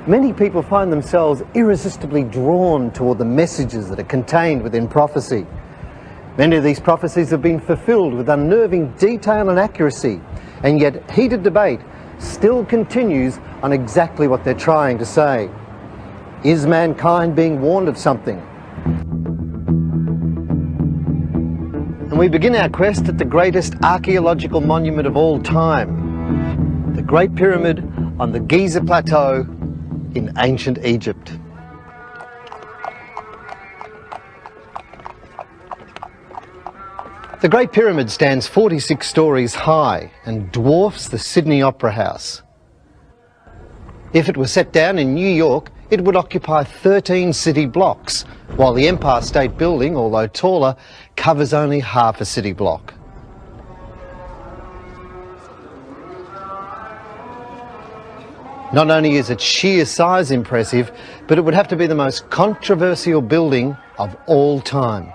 Many people find themselves irresistibly drawn toward the messages that are contained within prophecy. Many of these prophecies have been fulfilled with unnerving detail and accuracy, and yet heated debate still continues on exactly what they're trying to say. Is mankind being warned of something? And we begin our quest at the greatest archaeological monument of all time, the Great Pyramid on the GIZA Plateau in ancient Egypt. The Great Pyramid stands 46 stories high and dwarfs the Sydney Opera House. If it were set down in New York, it would occupy 13 city blocks, while the Empire State Building, although taller, covers only half a city block. Not only is its sheer size impressive, but it would have to be the most controversial building of all time.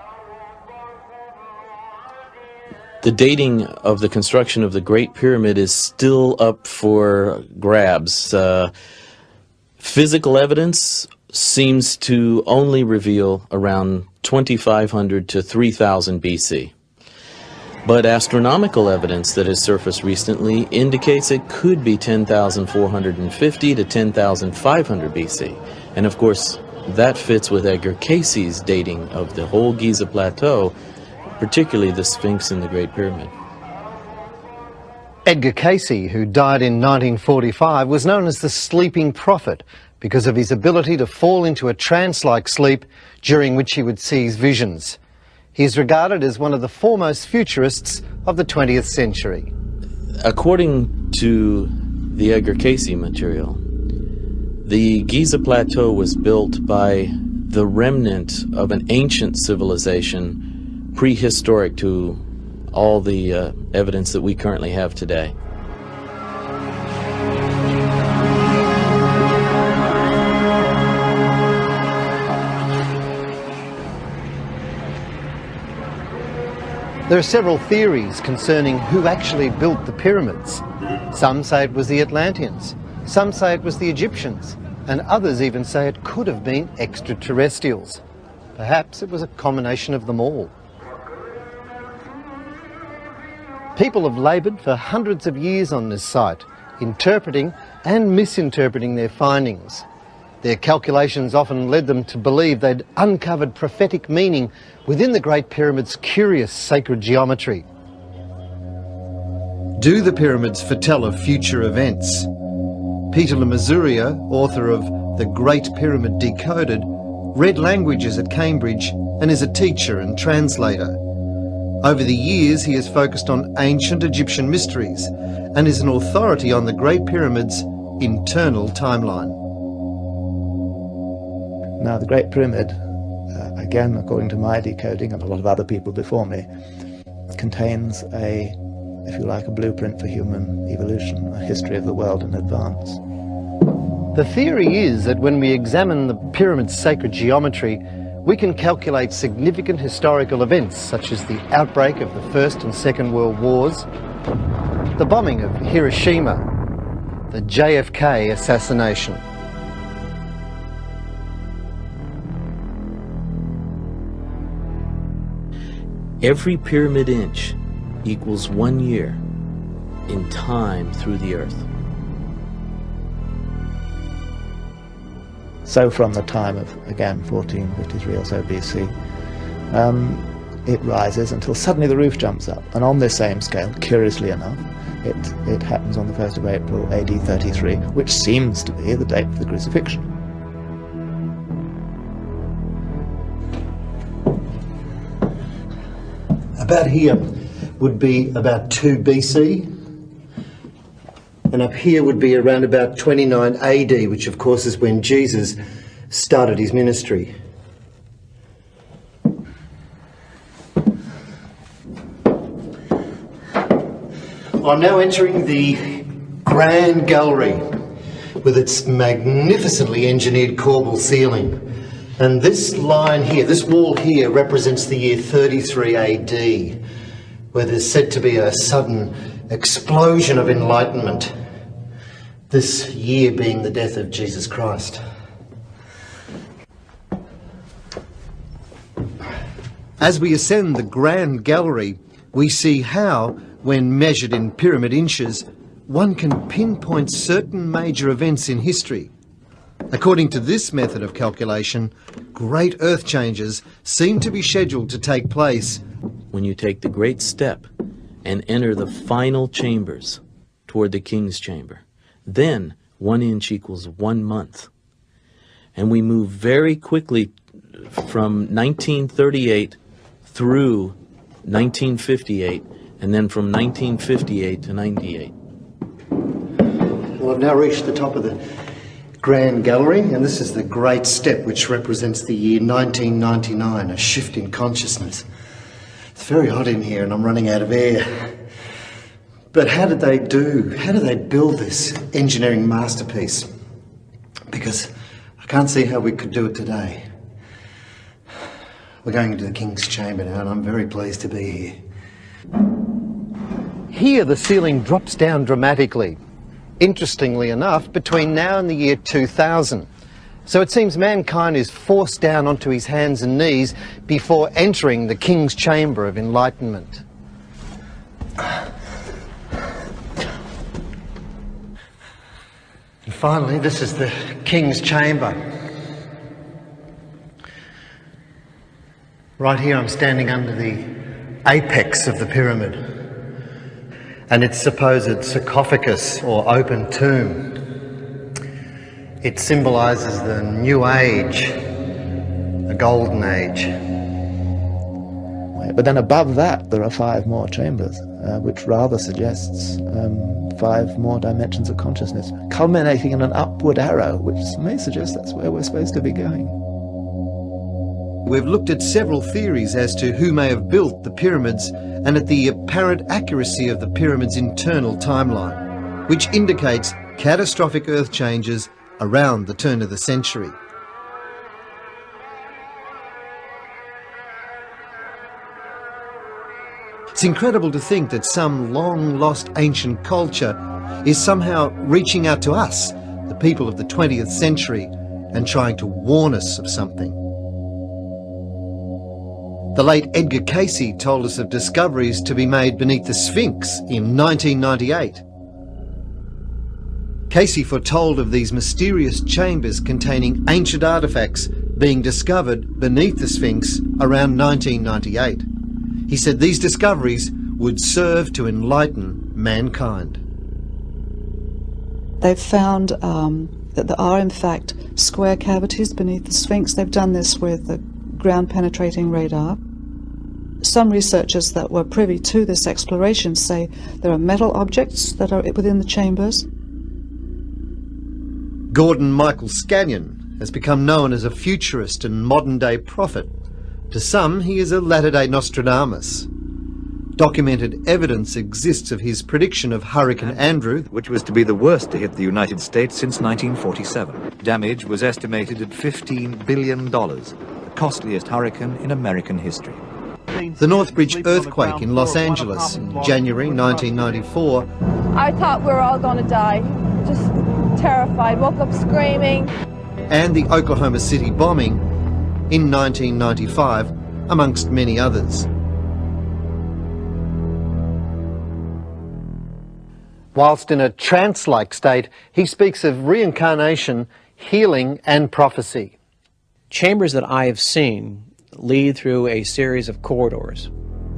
The dating of the construction of the Great Pyramid is still up for grabs. Physical evidence seems to only reveal around 2500 to 3000 BC. But astronomical evidence that has surfaced recently indicates it could be 10,450 to 10,500 BC. And of course, that fits with Edgar Cayce's dating of the whole Giza Plateau, particularly the Sphinx and the Great Pyramid. Edgar Cayce, who died in 1945, was known as the Sleeping Prophet because of his ability to fall into a trance-like sleep during which he would seize visions. He is regarded as one of the foremost futurists of the 20th century. According to the Edgar Cayce material, the Giza Plateau was built by the remnant of an ancient civilization prehistoric to all the evidence that we currently have today. There are several theories concerning who actually built the pyramids. Some say it was the Atlanteans, some say it was the Egyptians, and others even say it could have been extraterrestrials. Perhaps it was a combination of them all. People have laboured for hundreds of years on this site, interpreting and misinterpreting their findings. Their calculations often led them to believe they'd uncovered prophetic meaning within the Great Pyramid's curious sacred geometry. Do the pyramids foretell of future events? Peter Lemasuria, author of The Great Pyramid Decoded, read languages at Cambridge and is a teacher and translator. Over the years, he has focused on ancient Egyptian mysteries and is an authority on the Great Pyramid's internal timeline. Now, the Great Pyramid, again, according to my decoding and a lot of other people before me, contains a, if you like, a blueprint for human evolution, a history of the world in advance. The theory is that when we examine the pyramid's sacred geometry, we can calculate significant historical events such as the outbreak of the First and Second World Wars, the bombing of Hiroshima, the JFK assassination. Every pyramid inch equals 1 year in time through the earth. So from the time of, again, 1453 or so BC, it rises until suddenly the roof jumps up. And on this same scale, curiously enough, it happens on the 1st of April AD 33, which seems to be the date of the crucifixion. About here would be about 2 BC, and up here would be around about 29 AD, which of course is when Jesus started his ministry. I'm now entering the Grand Gallery with its magnificently engineered corbel ceiling. And this line here, this wall here, represents the year 33 AD, where there's said to be a sudden explosion of enlightenment, this year being the death of Jesus Christ. As we ascend the Grand Gallery, we see how, when measured in pyramid inches, one can pinpoint certain major events in history. According to this method of calculation, great earth changes seem to be scheduled to take place when you take the great step and enter the final chambers toward the king's chamber. Then 1 inch equals 1 month. And we move very quickly from 1938 through 1958, and then from 1958 to 98. Well, I've now reached the top of the Grand Gallery, and this is the great step which represents the year 1999, a shift in consciousness. It's very hot in here and I'm running out of air. But how did they build this engineering masterpiece? Because I can't see how we could do it today. We're going into the King's Chamber now, and I'm very pleased to be here. Here the ceiling drops down dramatically, interestingly enough, between now and the year 2000. So it seems mankind is forced down onto his hands and knees before entering the King's Chamber of Enlightenment. And finally, this is the King's Chamber. Right here I'm standing under the apex of the pyramid and its supposed sarcophagus or open tomb. It symbolises the new age, the golden age. But then above that there are 5 more chambers, which rather suggests 5 more dimensions of consciousness, culminating in an upward arrow, which may suggest that's where we're supposed to be going. We've looked at several theories as to who may have built the pyramids and at the apparent accuracy of the pyramid's internal timeline, which indicates catastrophic earth changes around the turn of the century. It's incredible to think that some long-lost ancient culture is somehow reaching out to us, the people of the 20th century, and trying to warn us of something. The late Edgar Cayce told us of discoveries to be made beneath the Sphinx in 1998. Cayce foretold of these mysterious chambers containing ancient artefacts being discovered beneath the Sphinx around 1998. He said these discoveries would serve to enlighten mankind. They've found that there are in fact square cavities beneath the Sphinx. They've done this with the ground-penetrating radar. Some researchers that were privy to this exploration say there are metal objects that are within the chambers. Gordon Michael Scannion has become known as a futurist and modern-day prophet. To some, he is a latter-day Nostradamus. Documented evidence exists of his prediction of Hurricane Andrew, which was to be the worst to hit the United States since 1947. Damage was estimated at $15 billion, the costliest hurricane in American history. The Northbridge earthquake in Los Angeles in January 1994. I thought we were all going to die, just terrified, woke up screaming. And the Oklahoma City bombing in 1995, amongst many others. Whilst in a trance-like state, he speaks of reincarnation, healing and prophecy. Chambers that I have seen lead through a series of corridors,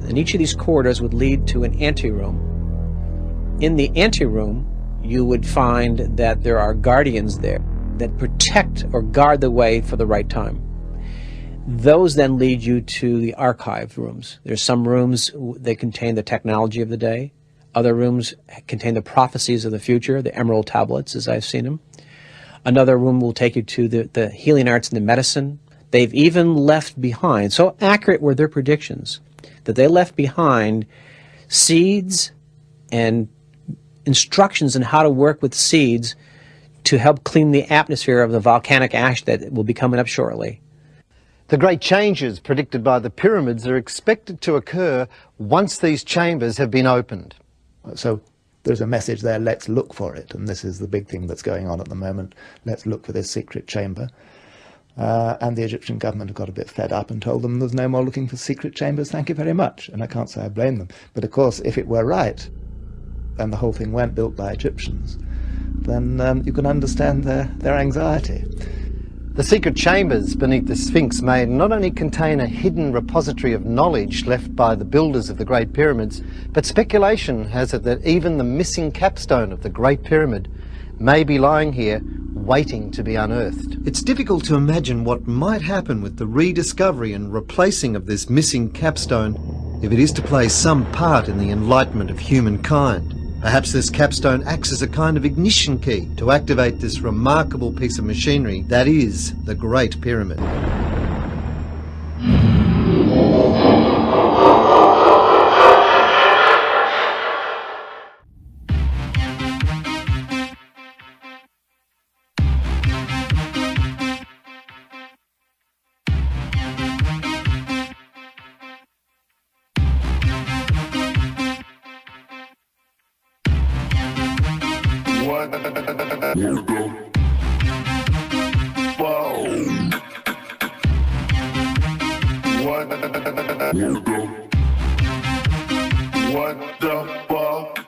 and each of these corridors would lead to an anteroom. In the anteroom, you would find that there are guardians there that protect or guard the way for the right time. Those then lead you to the archive rooms. There's some rooms that contain the technology of the day. Other rooms contain the prophecies of the future, the emerald tablets as I've seen them. Another room will take you to the healing arts and the medicine. They've even left behind, so accurate were their predictions, that they left behind seeds and instructions on how to work with seeds to help clean the atmosphere of the volcanic ash that will be coming up shortly. The great changes predicted by the pyramids are expected to occur once these chambers have been opened. So there's a message there, let's look for it, and this is the big thing that's going on at the moment. Let's look for this secret chamber. And the Egyptian government have got a bit fed up and told them there's no more looking for secret chambers, thank you very much. And I can't say I blame them. But of course, if it were right, and the whole thing weren't built by Egyptians, then you can understand their anxiety. The secret chambers beneath the Sphinx may not only contain a hidden repository of knowledge left by the builders of the Great Pyramids, but speculation has it that even the missing capstone of the Great Pyramid may be lying here, waiting to be unearthed. It's difficult to imagine what might happen with the rediscovery and replacing of this missing capstone if it is to play some part in the enlightenment of humankind. Perhaps this capstone acts as a kind of ignition key to activate this remarkable piece of machinery that is the Great Pyramid. What the fuck?